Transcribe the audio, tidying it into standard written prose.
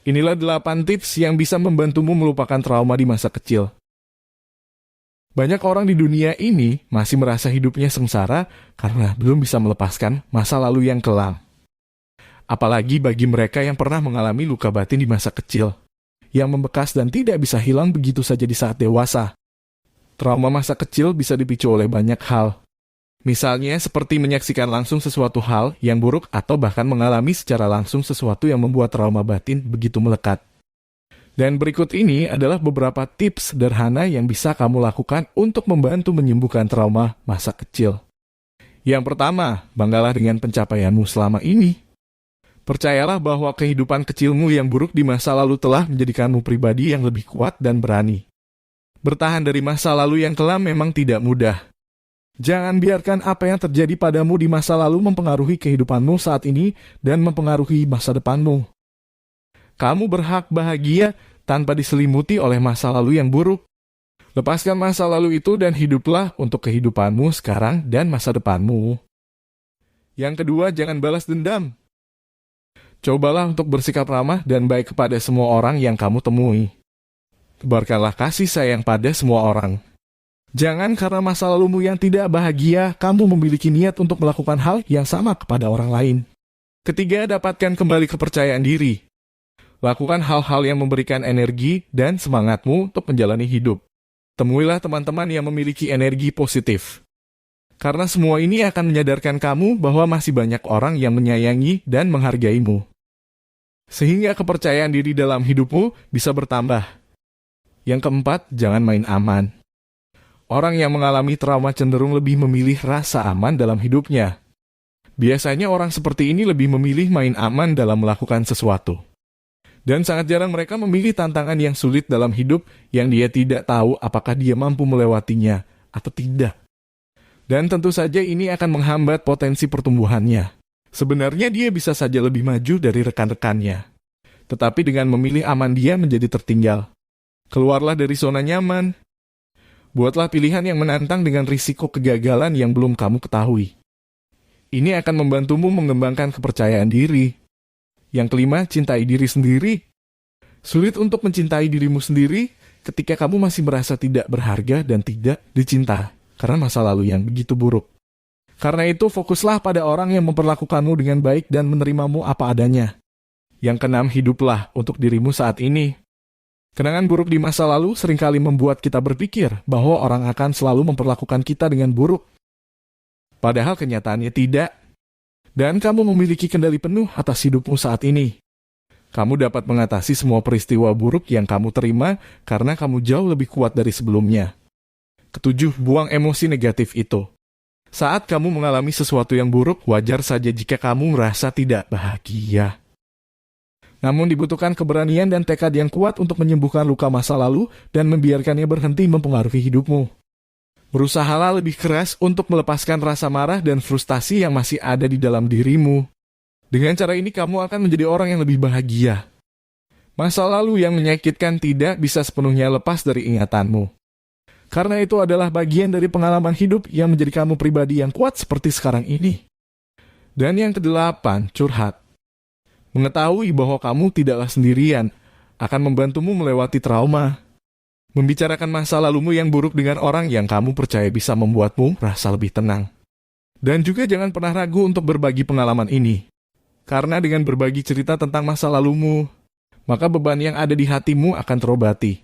Inilah 8 tips yang bisa membantumu melupakan trauma di masa kecil. Banyak orang di dunia ini masih merasa hidupnya sengsara karena belum bisa melepaskan masa lalu yang kelam. Apalagi bagi mereka yang pernah mengalami luka batin di masa kecil, yang membekas dan tidak bisa hilang begitu saja di saat dewasa. Trauma masa kecil bisa dipicu oleh banyak hal. Misalnya seperti menyaksikan langsung sesuatu hal yang buruk atau bahkan mengalami secara langsung sesuatu yang membuat trauma batin begitu melekat. Dan berikut ini adalah beberapa tips sederhana yang bisa kamu lakukan untuk membantu menyembuhkan trauma masa kecil. Yang pertama, banggalah dengan pencapaianmu selama ini. Percayalah bahwa kehidupan kecilmu yang buruk di masa lalu telah menjadikanmu pribadi yang lebih kuat dan berani. Bertahan dari masa lalu yang kelam memang tidak mudah. Jangan biarkan apa yang terjadi padamu di masa lalu mempengaruhi kehidupanmu saat ini dan mempengaruhi masa depanmu. Kamu berhak bahagia tanpa diselimuti oleh masa lalu yang buruk. Lepaskan masa lalu itu dan hiduplah untuk kehidupanmu sekarang dan masa depanmu. Yang kedua, jangan balas dendam. Cobalah untuk bersikap ramah dan baik kepada semua orang yang kamu temui. Tebarkanlah kasih sayang pada semua orang. Jangan karena masa lalumu yang tidak bahagia, kamu memiliki niat untuk melakukan hal yang sama kepada orang lain. Ketiga, dapatkan kembali kepercayaan diri. Lakukan hal-hal yang memberikan energi dan semangatmu untuk menjalani hidup. Temuilah teman-teman yang memiliki energi positif. Karena semua ini akan menyadarkan kamu bahwa masih banyak orang yang menyayangi dan menghargaimu. Sehingga kepercayaan diri dalam hidupmu bisa bertambah. Yang keempat, jangan main aman. Orang yang mengalami trauma cenderung lebih memilih rasa aman dalam hidupnya. Biasanya orang seperti ini lebih memilih main aman dalam melakukan sesuatu. Dan sangat jarang mereka memilih tantangan yang sulit dalam hidup yang dia tidak tahu apakah dia mampu melewatinya atau tidak. Dan tentu saja ini akan menghambat potensi pertumbuhannya. Sebenarnya dia bisa saja lebih maju dari rekan-rekannya. Tetapi dengan memilih aman dia menjadi tertinggal. Keluarlah dari zona nyaman. Buatlah pilihan yang menantang dengan risiko kegagalan yang belum kamu ketahui. Ini akan membantumu mengembangkan kepercayaan diri. Yang kelima, cintai diri sendiri. Sulit untuk mencintai dirimu sendiri ketika kamu masih merasa tidak berharga dan tidak dicinta karena masa lalu yang begitu buruk. Karena itu, fokuslah pada orang yang memperlakukanmu dengan baik dan menerimamu apa adanya. Yang keenam, hiduplah untuk dirimu saat ini. Kenangan buruk di masa lalu seringkali membuat kita berpikir bahwa orang akan selalu memperlakukan kita dengan buruk. Padahal kenyataannya tidak. Dan kamu memiliki kendali penuh atas hidupmu saat ini. Kamu dapat mengatasi semua peristiwa buruk yang kamu terima karena kamu jauh lebih kuat dari sebelumnya. Ketujuh, buang emosi negatif itu. Saat kamu mengalami sesuatu yang buruk, wajar saja jika kamu merasa tidak bahagia. Namun dibutuhkan keberanian dan tekad yang kuat untuk menyembuhkan luka masa lalu dan membiarkannya berhenti mempengaruhi hidupmu. Berusahalah lebih keras untuk melepaskan rasa marah dan frustasi yang masih ada di dalam dirimu. Dengan cara ini kamu akan menjadi orang yang lebih bahagia. Masa lalu yang menyakitkan tidak bisa sepenuhnya lepas dari ingatanmu. Karena itu adalah bagian dari pengalaman hidup yang menjadi kamu pribadi yang kuat seperti sekarang ini. Dan yang kedelapan, curhat. Mengetahui bahwa kamu tidaklah sendirian akan membantumu melewati trauma. Membicarakan masa lalumu yang buruk dengan orang yang kamu percaya bisa membuatmu merasa lebih tenang. Dan juga jangan pernah ragu untuk berbagi pengalaman ini. Karena dengan berbagi cerita tentang masa lalumu, maka beban yang ada di hatimu akan terobati.